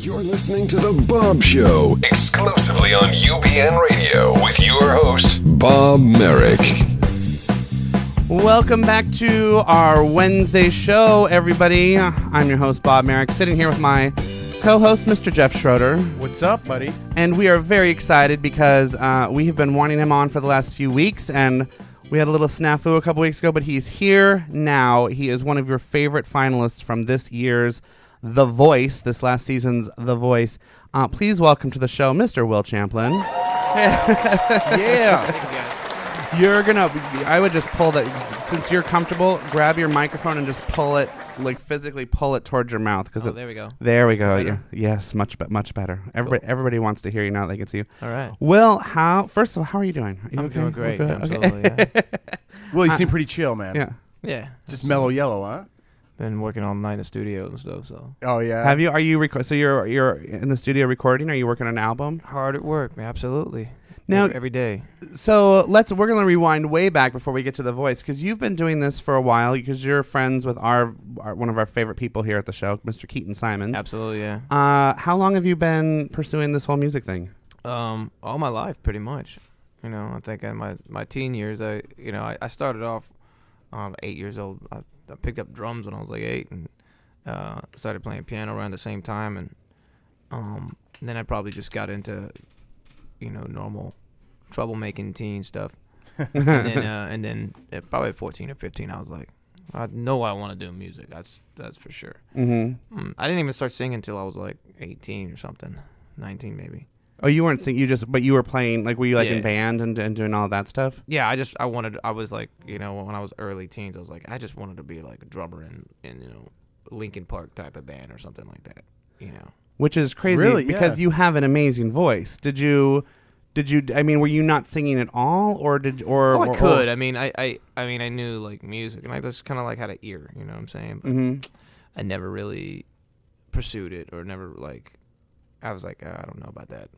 You're listening to The Baub Show, exclusively on UBN Radio, with your host, Bob Merrick. Welcome back to our Wednesday show, everybody. I'm your host, Bob Merrick, sitting here with my co-host, Mr. Jeff Schroeder. What's up, buddy? And we are very excited because we have been wanting him on for the last few weeks, and we had a little snafu a couple weeks ago, but he's here now. He is one of your favorite finalists from this year's The Voice, this last season's The Voice. Please welcome to the show, Mr. Will Champlin. Yeah. I would just pull that, since you're comfortable, grab your microphone and just pull it, like physically pull it towards your mouth. There we go. There we go. Yeah. Yes, much better. Everybody wants to hear you now that they can see you. All right. Well, first of all, how are you doing? Are you I'm okay? doing great. Good? Absolutely. Okay. Yeah. Well, you seem pretty chill, man. Yeah. Yeah. Just mellow yellow, huh? Been working all night in the studio and stuff, so. Oh, yeah. Have you? Are you so you're in the studio recording? Are you working on an album? Hard at work, man. Absolutely. Now, every day. So we're gonna rewind way back before we get to The Voice, because you've been doing this for a while, because you're friends with our one of our favorite people here at the show, Mr. Keaton Simons. Absolutely, yeah. How long have you been pursuing this whole music thing? All my life, pretty much. You know, I think in my teen years, I started off 8 years old. I picked up drums when I was like 8, and started playing piano around the same time, and then I probably just got into normal troublemaking teen stuff. and then probably at 14 or 15, I was like, I know I want to do music. That's for sure. Mm-hmm. I didn't even start singing until I was like 18 or something, 19 maybe. Oh, you weren't singing. But you were playing. Like, were you like Yeah. in band and doing all that stuff? Yeah, I was like, when I was early teens, I was like, I just wanted to be like a drummer in Linkin Park type of band or something like that. Which is crazy, Really? because Yeah. you have an amazing voice. Did you? I mean, were you not singing at all, or did? Or I could. I mean, I knew like music, and I just kind of like had an ear. You know what I'm saying? But I never really pursued it, or never like. I was like, I don't know about that.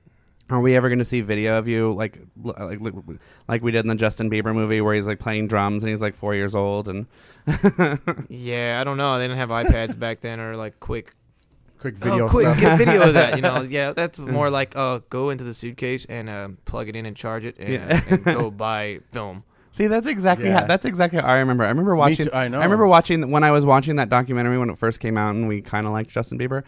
Are we ever going to see video of you like we did in the Justin Bieber movie, where he's like playing drums and he's like 4 years old and? Yeah, I don't know. They didn't have iPads back then, or like quick video quick stuff. get video of that. Yeah, that's more like go into the suitcase and plug it in and charge it, and go buy film. See, that's exactly Yeah. how I remember. I remember watching. Me too, I know. I remember watching when I was watching that documentary when it first came out, and we kind of liked Justin Bieber.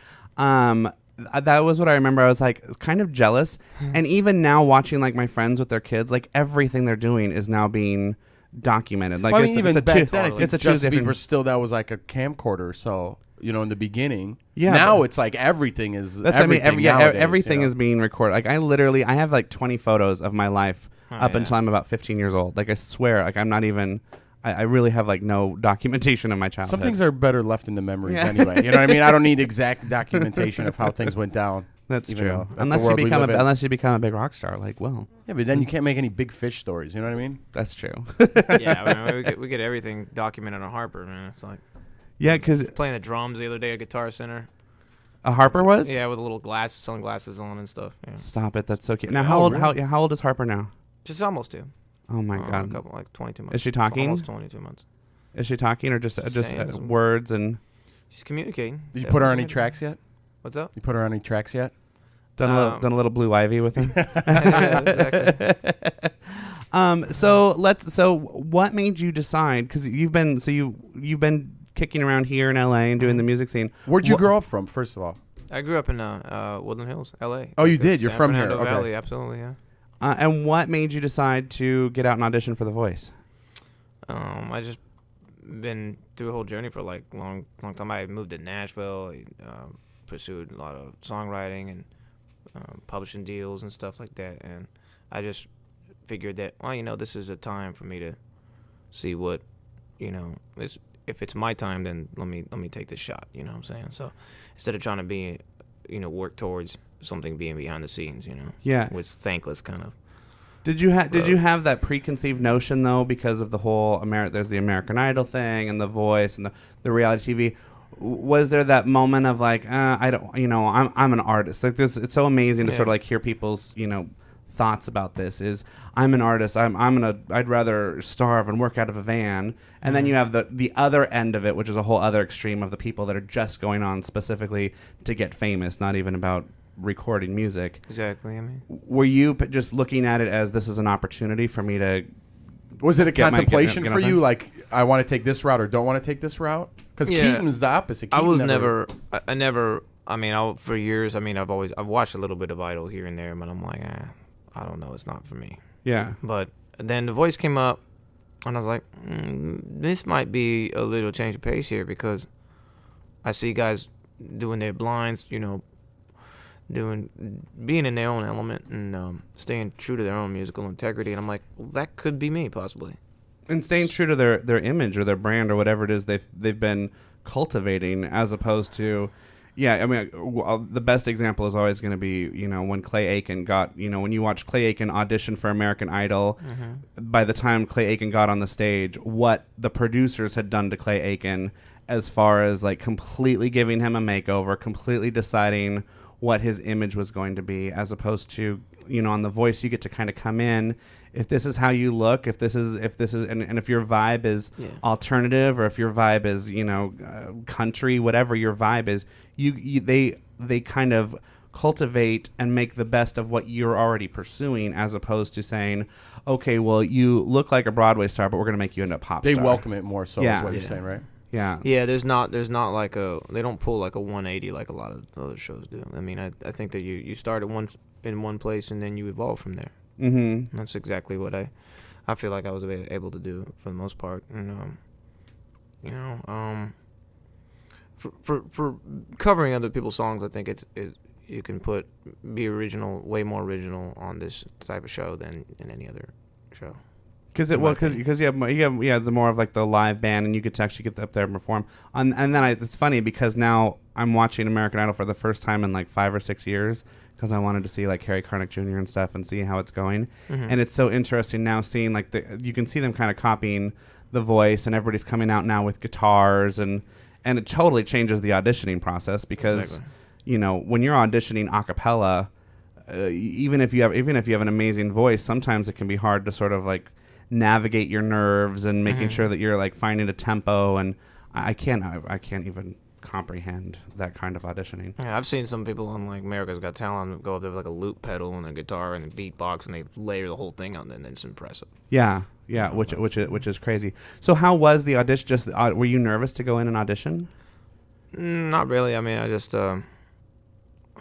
That was what I remember. I was like kind of jealous, and even now watching like my friends with their kids, like everything they're doing is now being documented. Like, Well, I mean, even back then, I it's think a Justin different. Bieber still, that was like a camcorder, so, in the beginning. Yeah, Now but- it's like everything is That's what I mean. everything nowadays, Everything is being recorded. Like I have like 20 photos of my life up until I'm about 15 years old. Like I swear, like I'm not even. I really have like no documentation of my childhood. Some things are better left in the memories anyway. You know what I mean? I don't need exact documentation of how things went down. That's even true. though that's Unless the you world we become live in. unless you become a big rock star, like Will. Yeah, but then you can't make any big fish stories. You know what I mean? That's true. Yeah, I mean, we get everything documented on Harper, man. It's like Yeah, because playing the drums the other day at Guitar Center. a Harper was. Yeah, with a little sunglasses on and stuff. Yeah. Stop it. That's so cute. Now, Oh, how old? really? How old is Harper now? Just almost 2. Oh my A God. couple, like 22 months. Is she talking? Almost 22 months. Is she talking or just Saying words and She's communicating. Did you put her on any Definitely. tracks yet? What's up? You put her on any tracks yet? done a little Blue Ivy with him? Yeah, exactly. So what made you decide? Because you've been kicking around here in LA and doing the music scene. Where'd you grow up from, first of all? I grew up in Woodland Hills, L.A. Oh, you Like the did? You're San from here. Fernando Okay. Valley, absolutely, yeah. And what made you decide to get out and audition for The Voice? I just been through a whole journey for like long time. I moved to Nashville, pursued a lot of songwriting and publishing deals and stuff like that, and I just figured that this is a time for me to see what this. If it's my time, then let me take this shot. You know what I'm saying? So instead of trying to be, work towards something being behind the scenes, Yeah. was thankless kind of. Did you have that preconceived notion though, because of the whole there's the American Idol thing and The Voice and the reality TV? Was there that moment of like, I don't, I'm an artist. Like this, it's so amazing to sort of like hear people's, thoughts about this is I'm an artist. I'd rather starve and work out of a van. And then you have the other end of it, which is a whole other extreme of the people that are just going on specifically to get famous, not even about recording music. Exactly. I mean, were you just looking at it as this is an opportunity for me to? Was it a contemplation get for you? Like, I want to take this route or don't want to take this route? Because Keaton's the opposite. Keaton I never. I mean, for years. I mean, I've watched a little bit of Idol here and there, but I'm like, I don't know. It's not for me. Yeah. But then The Voice came up, and I was like, this might be a little change of pace here, because I see guys doing their blinds, you know, being in their own element and staying true to their own musical integrity. And I'm like, well, that could be me possibly. And staying true to their image or their brand or whatever it is they've been cultivating, as opposed to, yeah, I mean, the best example is always going to be, you know, when Clay Aiken got, you know, when you watch Clay Aiken audition for American Idol, by the time Clay Aiken got on the stage, what the producers had done to Clay Aiken as far as like completely giving him a makeover, completely deciding what his image was going to be, as opposed to, you know, on The Voice, you get to kind of come in. If this is how you look, if this is, and if your vibe is alternative, or if your vibe is, you know, country, whatever your vibe is, they kind of cultivate and make the best of what you're already pursuing, as opposed to saying, okay, well, you look like a Broadway star, but we're going to make you into a pop star. They welcome it more so, is what you're saying, right? Yeah. Yeah, there's not like they don't pull like a 180 like a lot of other shows do. I mean, I think that you start at in one place and then you evolve from there. Mm-hmm. That's exactly what I feel like I was able to do for the most part. And you know, for covering other people's songs, I think you can be original, way more original on this type of show than in any other show. Because you have the more of like the live band, and you get to actually get up there and perform. And then it's funny because now I'm watching American Idol for the first time in like 5 or 6 years, because I wanted to see like Harry Connick Jr. and stuff and see how it's going. And it's so interesting now seeing like you can see them kind of copying The Voice, and everybody's coming out now with guitars, and it totally changes the auditioning process, because you know, when you're auditioning a cappella, even if you have an amazing voice, sometimes it can be hard to sort of like navigate your nerves and making sure that you're like finding a tempo, and I can't even comprehend that kind of auditioning. Yeah, I've seen some people on like America's Got Talent go up there with like a loop pedal and a guitar and a beatbox, and they layer the whole thing on, and then it's impressive. Yeah, which is crazy. So how was the audition? Were you nervous to go in and audition? Not really. I mean, I just I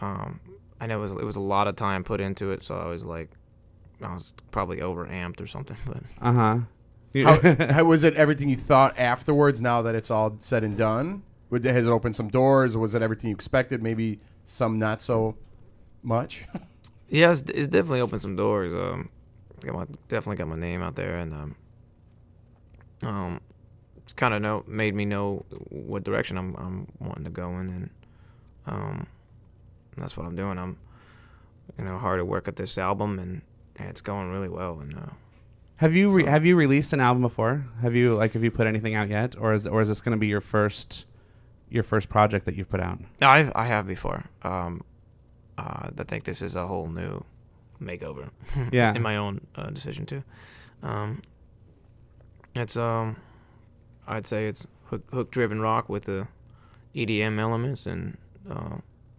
know it was a lot of time put into it, so I was probably overamped or something, but How was it? Everything you thought afterwards? Now that it's all said and done, has it opened some doors? Or was it everything you expected? Maybe some not so much. Yeah, it's definitely opened some doors. Definitely got my name out there, and it's kind of made me know what direction I'm wanting to go in, and that's what I'm doing. I'm hard at work at this album, and it's going really well. And have you released an album before? Have you put anything out yet, or is this going to be your first project that you've put out? I have before. I think this is a whole new makeover. Yeah, in my own decision too. It's I'd say it's hook driven rock with the EDM elements and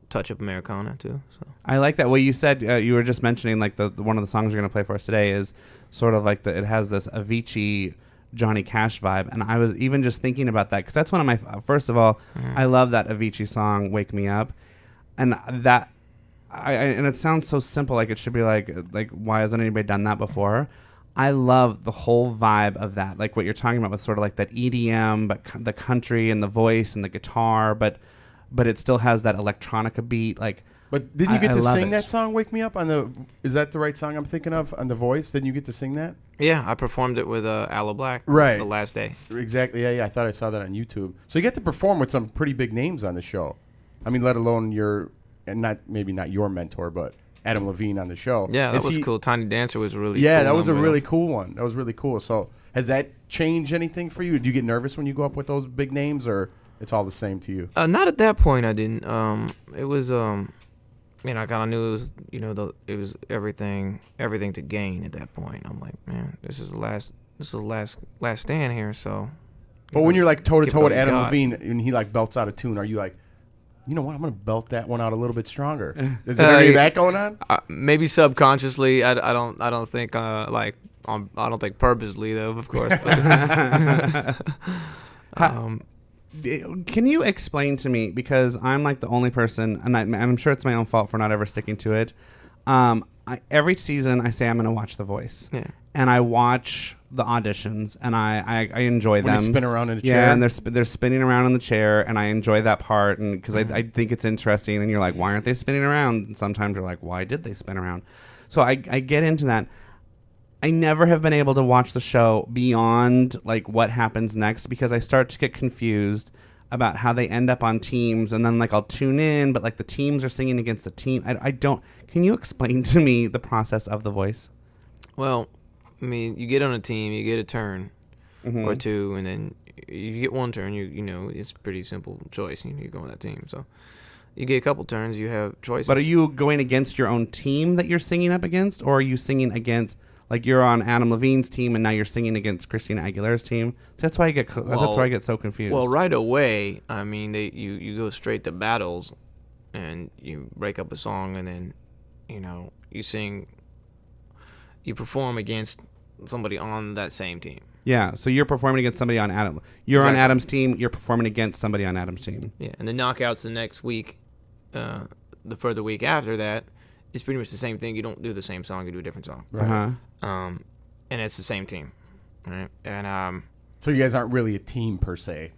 touch of Americana too. So I like that. Well, you said you were just mentioning like the one of the songs you're going to play for us today is sort of like it has this Avicii Johnny Cash vibe, and I was even just thinking about that because that's one of my first of all, I love that Avicii song "Wake Me Up," and that and it sounds so simple, like it should be like why hasn't anybody done that before? I love the whole vibe of that, like what you're talking about with sort of like that EDM, but the country and the voice and the guitar, but it still has that electronica beat. Like, but didn't you get to sing that song "Wake Me Up" on the? Is that the right song I'm thinking of on The Voice? Didn't you get to sing that? Yeah, I performed it with Aloe Black. Right, the last day. Exactly. Yeah. I thought I saw that on YouTube. So you get to perform with some pretty big names on the show. I mean, let alone maybe not your mentor, but Adam Levine on the show. Yeah, that was cool. Tiny Dancer was really. Yeah, cool that was a really cool one. That was really cool. So has that changed anything for you? Do you get nervous when you go up with those big names, or it's all the same to you? Not at that point. I didn't. It was I kind of knew it was, it was everything to gain at that point. I'm like, man, this is the last stand here. So, but when you're like toe to toe with Adam God. Levine and he like belts out a tune, are you like, you know what? I'm gonna belt that one out a little bit stronger. Is there any of that going on? Maybe subconsciously. I don't think I don't think purposely though, of course. But, Can you explain to me, because I'm like the only person, and I'm sure it's my own fault for not ever sticking to it. Every season I say I'm going to watch The Voice, and I watch the auditions, and I enjoy them. When they spin around in the chair, yeah, and they're spinning around in the chair, and I enjoy that part, and because I think it's interesting, and you're like, why aren't they spinning around? And sometimes you're like, why did they spin around? So I get into that. I never have been able to watch the show beyond like what happens next, because I start to get confused about how they end up on teams, and then like I'll tune in, but like the teams are singing against the team. I don't. Can you explain to me the process of The Voice? well, I mean, you get on a team, you get a turn or two, and then you get one turn. It's a pretty simple choice. You go on that team, so you get a couple turns, you have choices. But are you going against your own team that you're singing up against, or are you singing against? Like you're on Adam Levine's team, and now you're singing against Christina Aguilera's team. That's why I get. That's why I get so confused. Well, right away, I mean, you go straight to battles, and you break up a song, and then, you sing. You perform against somebody on that same team. Yeah, so you're performing against somebody on Adam. You're Exactly. on Adam's team. You're performing against somebody on Adam's team. Yeah, and the knockouts the next week, the further week after that, it's pretty much the same thing. You don't do the same song. You do a different song. Right. And it's the same team, right? And so you guys aren't really a team per se.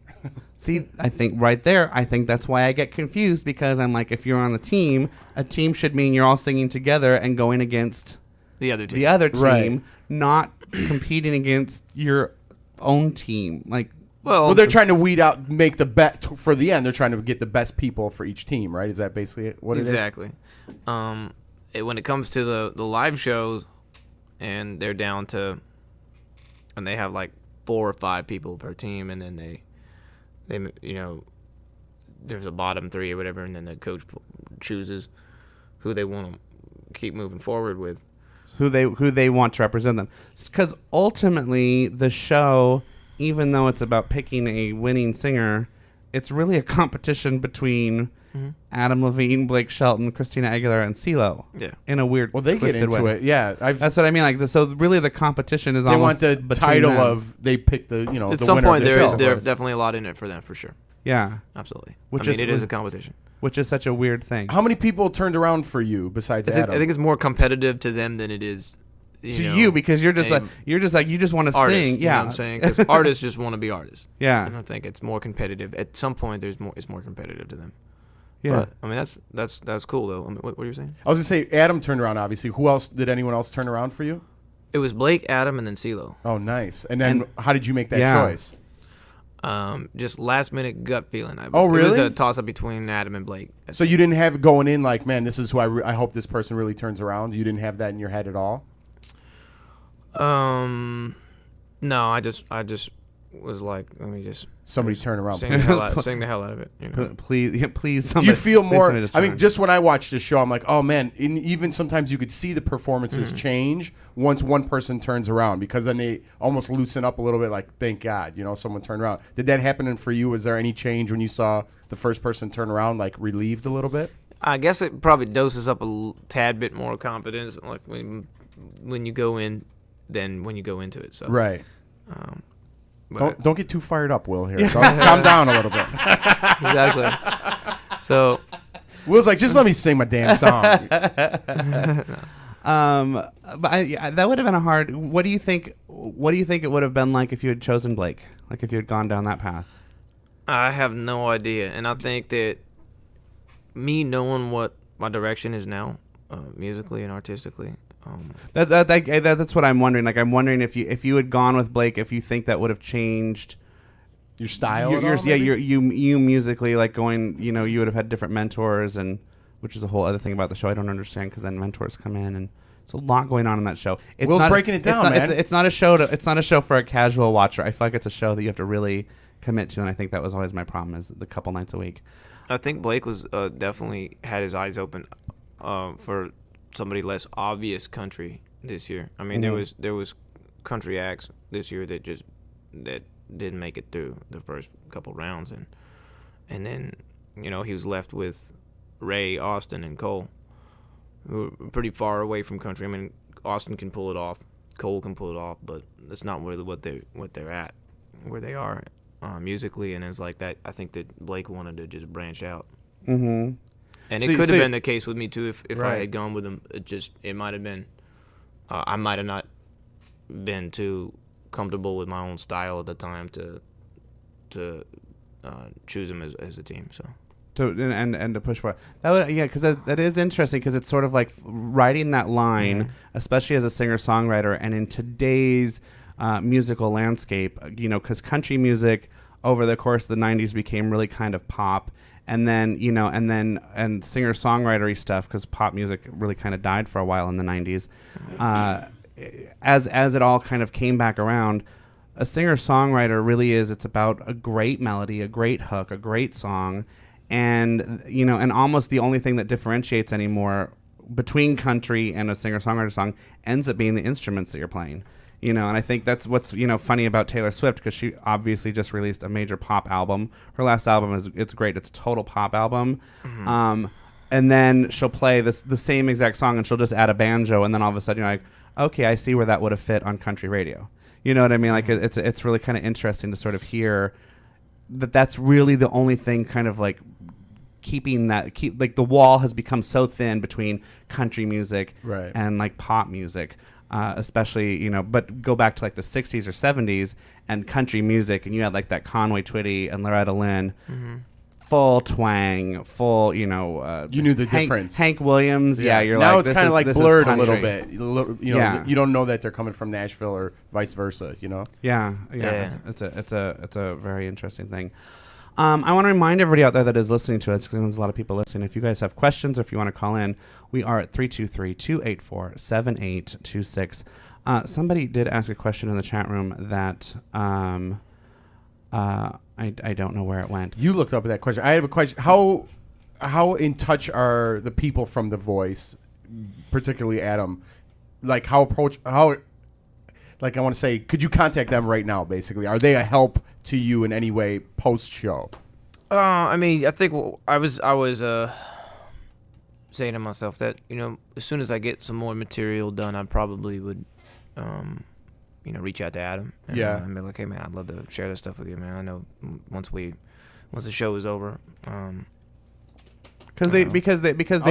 See, I think right there, I think that's why I get confused, because I'm like, if you're on a team should mean you're all singing together and going against the other team. the other team, Right. not competing against your own team. Like, Well, they're trying to weed out, make the bet for the end. They're trying to get the best people for each team, right? Is that basically what it is? Exactly. When it comes to the live shows, and they're down to, and they have like 4 or 5 people per team, and then they there's a bottom 3 or whatever, and then the coach chooses who they want to keep moving forward with. who they want to represent them. Because ultimately, the show, even though it's about picking a winning singer, it's really a competition between Adam Levine, Blake Shelton, Christina Aguilera, and CeeLo. Yeah. In a weird, Well, they get twisted into way. it. Yeah, That's what I mean. Like, so really, the competition is they almost want the between title them. of they pick the At the some winner point, of the there's show. definitely a lot in it for them, for sure. Yeah, Absolutely. Which I mean, is- it is a competition. which is such a weird thing. How many people turned around for you besides I Adam? think it's more competitive to them than it is To you, because you're just a like you just want to artist. sing. You know Yeah, what I'm saying? Because artists just want to be artists. Yeah. And I think it's more competitive. At some point, it's more competitive to them. Yeah. But I mean, that's cool though. I mean, what were you saying? I was gonna say Adam turned around. Obviously, who else did anyone else turn around for you? It was Blake, Adam, and then CeeLo. Oh, nice. And then how did you make that Yeah. choice? Just last minute gut feeling. It Oh, was really? a toss up between Adam and Blake. So you didn't have it going in like, man, this is who I hope this person really turns around. You didn't have that in your head at all. No, I just was like, let me just Somebody turn around. sing the hell out of it. You know? Please. Do Somebody, you feel please more? somebody just I mean, turn. just when I watch this show, I'm like, oh man. Even sometimes you could see the performances change once one person turns around, because then they almost loosen up a little bit. Like, thank God, someone turned around. Did that happen for you? Was there any change when you saw the first person turn around, like relieved a little bit? I guess it probably doses up a tad bit more confidence, like when you go in, than when you go into it. So Right. But Don't get too fired up, Will. Here, so calm down a little bit. exactly. So Will's like, just let me sing my damn song. But that would have been a hard. What do you think? What do you think it would have been like if you had chosen Blake? Like if you had gone down that path? I have no idea, and I think that me knowing what my direction is now, musically and artistically. That's what I'm wondering. Like I'm wondering if you had gone with Blake, if you think that would have changed Your style. you musically, like going. You would have had different mentors, and which is a whole other thing about the show I don't understand, because then mentors come in and. It's a lot going on in that show. Will's breaking it down, man. It's not a show. It's not a show for a casual watcher. I feel like it's a show that you have to really commit to, and I think that was always my problem, is the couple nights a week. I think Blake was definitely had his eyes open for somebody less obvious country this year. I mean, Mhm. there was country acts this year that didn't make it through the first couple rounds, and then he was left with Ray, Austin, and Cole, who are pretty far away from country. I mean, Austin can pull it off, Cole can pull it off, but that's not really what they're at, where they are musically. And it's like that. I think that Blake wanted to just branch out. Mm-hmm. And So- it could so- have been the case with me too if I Right. had gone with him. It might have been. I might have not been too comfortable with my own style at the time to choose him as a team. So. And to push for it. That would, yeah, because that is interesting, because it's sort of like writing that line, especially as a singer-songwriter, and in today's musical landscape, because country music over the course of the 90s became really kind of pop, and then and singer-songwritery stuff, because pop music really kind of died for a while in the 90s. As it all kind of came back around, a singer-songwriter really is, it's about a great melody, a great hook, a great song. And and almost the only thing that differentiates anymore between country and a singer-songwriter song ends up being the instruments that you're playing. And I think that's what's funny about Taylor Swift, because she obviously just released a major pop album. Her last album it's great. It's a total pop album. Mm-hmm. And then she'll play the same exact song, and she'll just add a banjo, and then all of a sudden you're like, okay, I see where that would have fit on country radio. You know what I mean? Like it's really kind of interesting to sort of hear that's really the only thing kind of like like the wall has become so thin between country music Right. and like pop music, especially but go back to like the 60s or 70s and country music, and you had like that Conway Twitty and Loretta Lynn, full twang, full you knew the difference. Hank Williams, you're now like, it's this kind of is- like this is blurred a little country. bit. Yeah. You don't know that they're coming from Nashville or vice versa. Yeah. Yeah. It's a very interesting thing. I want to remind everybody out there that is listening to us, because there's a lot of people listening. If you guys have questions or if you want to call in, we are at 323-284-7826. Somebody did ask a question in the chat room that I don't know where it went. You looked up that question. I have a question. How in touch are the people from The Voice, particularly Adam? Like I want to say, could you contact them right now? Basically, are they a help to you in any way post show? I mean, I think I was saying to myself that as soon as I get some more material done, I probably would reach out to Adam and, and be like, hey man, I'd love to share this stuff with you, man. I know once the show is over. Because they I was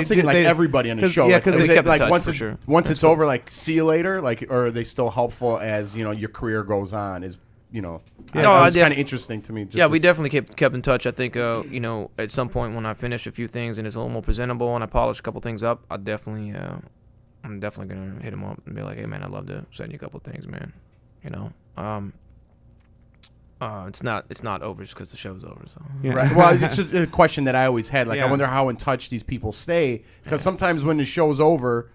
thinking like everybody on the show. Yeah, like, because is they it kept in like touch once for it, sure. once it's over, like see you later, like, or are they still helpful as your career goes on? Is No, it's kind of interesting to me. Just we definitely kept in touch. I think at some point when I finish a few things and it's a little more presentable and I polish a couple things up, I'm definitely gonna hit him up and be like, hey man, I'd love to send you a couple things, man. It's not over just because the show's over. So Yeah. Right. Well, it's just a question that I always had. Like, Yeah. I wonder how in touch these people stay, because sometimes when the show's over,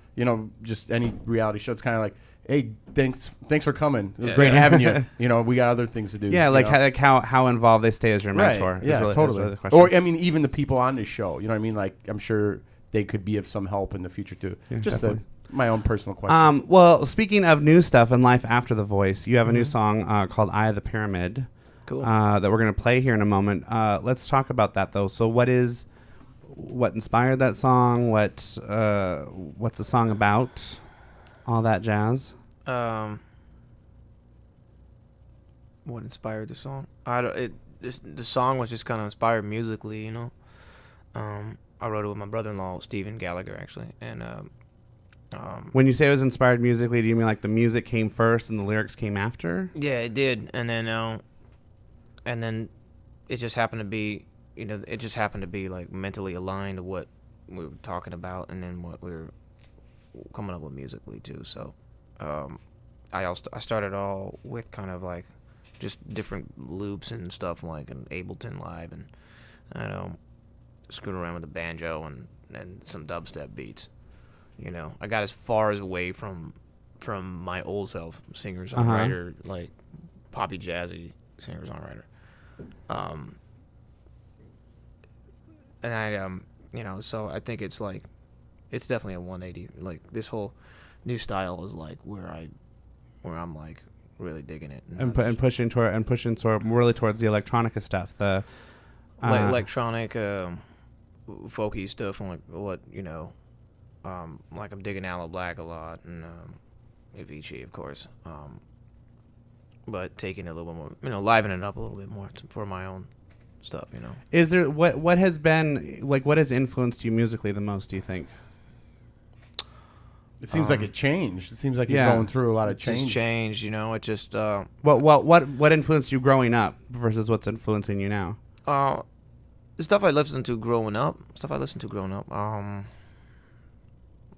just any reality show, it's kind of like, hey, thanks for coming. It was great having you. We got other things to do. Yeah, like how involved they stay as your right. mentor. Yeah, is really totally. the question. Or I mean, even the people on this show. You know what I mean? Like, I'm sure they could be of some help in the future too. Yeah, Just definitely. my own personal question. Well, speaking of new stuff and life after The Voice, you have a new song called "Eye of the Pyramid." cool. That we're going to play here in a moment. Let's talk about that, though. So what inspired that song? What's the song about? All that jazz. What inspired the song? The song was just kind of inspired musically, I wrote it with my brother-in-law, Steven Gallagher, actually, and When you say it was inspired musically, do you mean like the music came first and the lyrics came after? yeah, it did, and then it just happened to be, like mentally aligned to what we were talking about, and then what we were coming up with musically too. So, I started all with kind of like just different loops and stuff, like an Ableton Live, and screwing around with the banjo and some dubstep beats. I got as far away from my old self, singer-songwriter, like poppy jazzy singer-songwriter. And I so I think it's like it's definitely a 180. Like this whole new style is like where I'm like really digging it and pushing sort of really towards the electronica stuff, the like electronic, folky stuff, and like what like I'm digging Aloe Black a lot and Avicii, of course, but taking it a little bit more, livening it up a little bit more for my own stuff. Is there what has been like what has influenced you musically the most? Do you think? It seems like it changed. It seems like you're going through a lot of change. It's changed, it just. What influenced you growing up versus what's influencing you now? The stuff I listened to growing up. A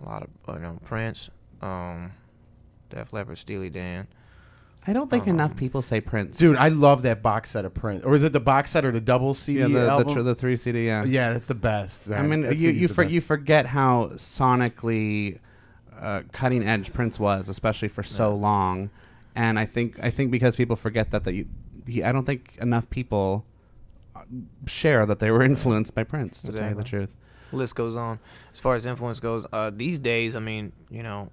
lot of Prince, Def Leppard, Steely Dan. I don't think enough people say Prince. Dude, I love that box set of Prince. Or is it the box set or the double CD album? The 3 CD, yeah. Yeah, that's the best, man. I mean, you forget how sonically cutting edge Prince was, especially for so long. And I think because people forget that I don't think enough people share that they were influenced by Prince, to tell you the truth. List goes on. As far as influence goes, these days, I mean,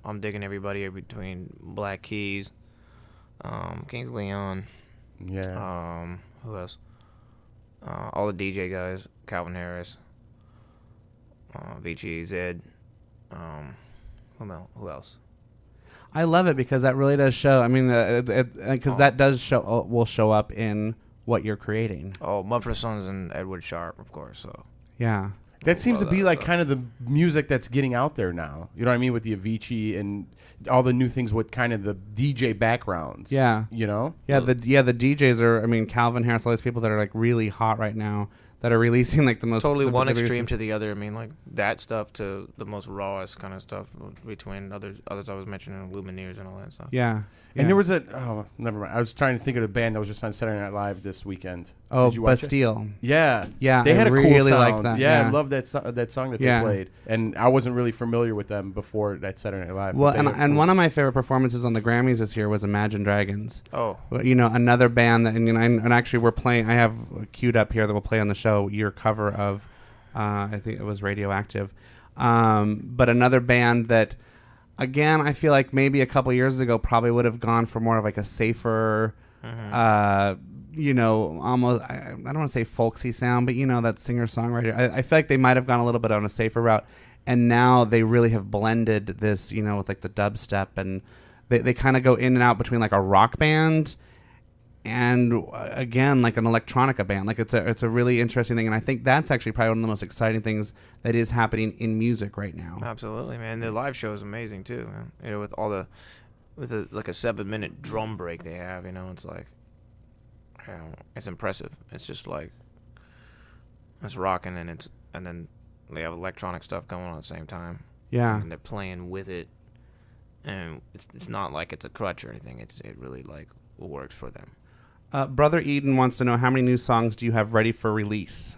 I'm digging everybody between Black Keys, Kings Leon. Yeah. Who else? All the DJ guys, Calvin Harris, Avicii, Zed. Who else? I love it because that really does show. I mean, because that does will show up in what you're creating. Oh, Mumford & Sons and Edward Sharpe, of course. So yeah, that seems to be like kind of the music that's getting out there now. You know what I mean, with the Avicii and all the new things with kind of the DJ backgrounds. Yeah, Yeah, the DJs are. I mean, Calvin Harris, all these people that are like really hot right now, that are releasing like the most totally one extreme to the other. I mean, like that stuff to the most rawest kind of stuff between others I was mentioning, Lumineers and all that stuff. Yeah. And there was never mind. I was trying to think of the band that was just on Saturday Night Live this weekend. Oh, Did you watch Bastille. It? Yeah. Yeah. They had a really cool sound. Like that. Yeah, I love that song that they played. And I wasn't really familiar with them before that Saturday Night Live. Well, and one of my favorite performances on the Grammys this year was Imagine Dragons. Oh. Another band that, and actually we're playing, I have queued up here that we'll play on the show, your cover of, I think it was Radioactive. But another band that, again, I feel like maybe a couple years ago probably would have gone for more of like a safer, almost, I don't want to say folksy sound, but that singer-songwriter. I feel like they might have gone a little bit on a safer route, and now they really have blended this, with like the dubstep, and they kind of go in and out between like a rock band and again like an electronica band. Like it's a really interesting thing, and I think that's actually probably one of the most exciting things that is happening in music right now. Absolutely, man. The live show is amazing too, man. With all with like a 7-minute drum break they have, it's like it's impressive. It's just like it's rocking, and then they have electronic stuff going on at the same time. Yeah, and they're playing with it, and it's not like it's a crutch or anything. It really like works for them. Brother Eden wants to know, how many new songs do you have ready for release?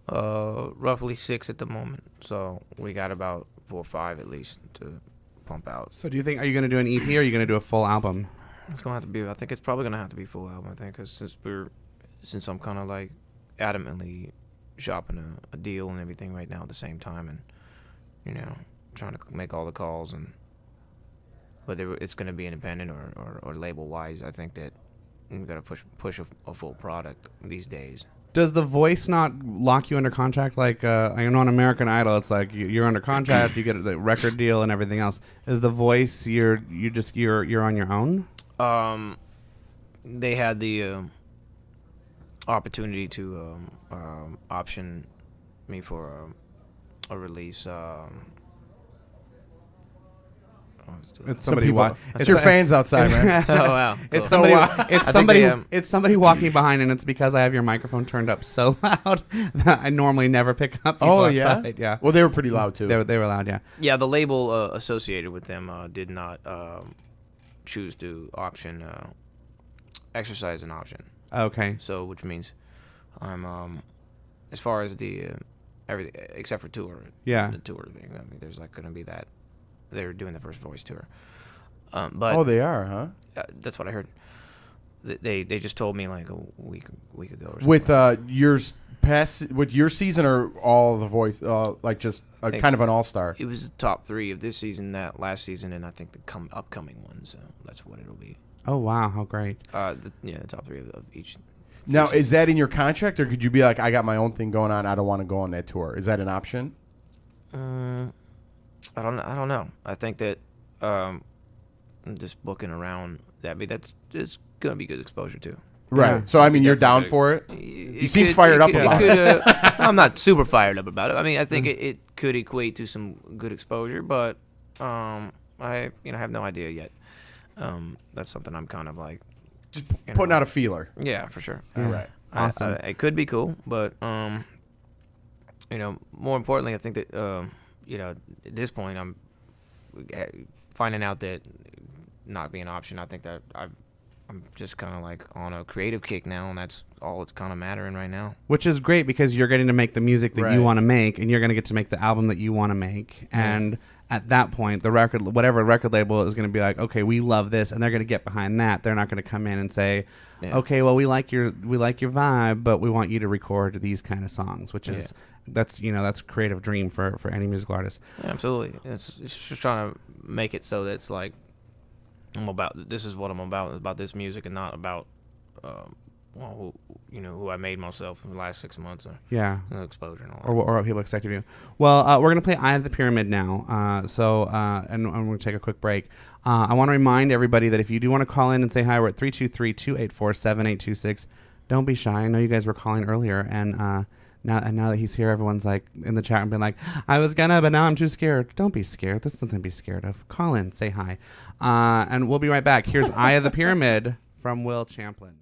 Roughly 6 at the moment. So we got about 4 or 5 at least to pump out. So do you think, are you going to do an EP or are you going to do a full album? It's going to have to be, I think it's probably going to have to be full album, I think, because since I'm kind of like adamantly shopping a deal and everything right now at the same time, and, trying to make all the calls, and whether it's going to be independent or label-wise, I think that we've got to push a full product these days. Does the voice not lock you under contract? Like, I know on American Idol, it's like you're under contract, you get the record deal and everything else. Is the voice you're on your own? They had the opportunity to option me for a release. It's somebody. It's your fans outside, man. Oh wow! Cool. It's somebody walking behind, and it's because I have your microphone turned up so loud that I normally never pick up. Oh outside. Yeah. Well, they were pretty loud too. They were loud. Yeah. Yeah, the label associated with them did not choose to exercise an option. Okay. So, which means I'm as far as the everything except for tour. Yeah. The tour thing. I mean, there's like going to be that. They're doing the first voice tour. But they are, huh? That's what I heard. They just told me like a week ago or something. With yours with your season or all the voice, like just kind of an all-star? It was the top 3 of this season, that last season, and I think the upcoming one. So that's what it'll be. Oh wow, how great! The top 3 of each. Now, is that in your contract, or could you be like, I got my own thing going on, I don't want to go on that tour? Is that an option? I don't know. I think that just booking around it's gonna be good exposure too. Right. Yeah. So I mean, you're down for it. You seem fired up about it. I'm not super fired up about it. I mean, I think it could equate to some good exposure, but I have no idea yet. That's something I'm kind of like just putting out a feeler. Yeah, for sure. Yeah. Right. Awesome. It could be cool, but more importantly, I think that at this point, I'm finding out that not being an option. I think that I'm just kind of like on a creative kick now, and that's all that's kind of mattering right now. Which is great because you're getting to make the music that you want to make, and you're going to get to make the album that you want to make. And at that point, whatever record label is going to be like, okay, we love this, and they're going to get behind that. They're not going to come in and say, okay, well, we like your vibe, but we want you to record these kind of songs, which is that's a creative dream for any musical artist. Yeah, absolutely. It's just trying to make it so that it's like this is what I'm about this music, and not about who I made myself in the last 6 months, or exposure and all that. Or what people expect of you. Well, we're going to play Eye of the Pyramid now. And we're going to take a quick break. I want to remind everybody that if you do want to call in and say hi, we're at 323-284-7826. Don't be shy. I know you guys were calling earlier, and now that he's here, everyone's like in the chat and been like, I was gonna, but now I'm too scared. Don't be scared. There's nothing to be scared of. Call in, say hi. And we'll be right back. Here's Eye of the Pyramid from Will Champlin.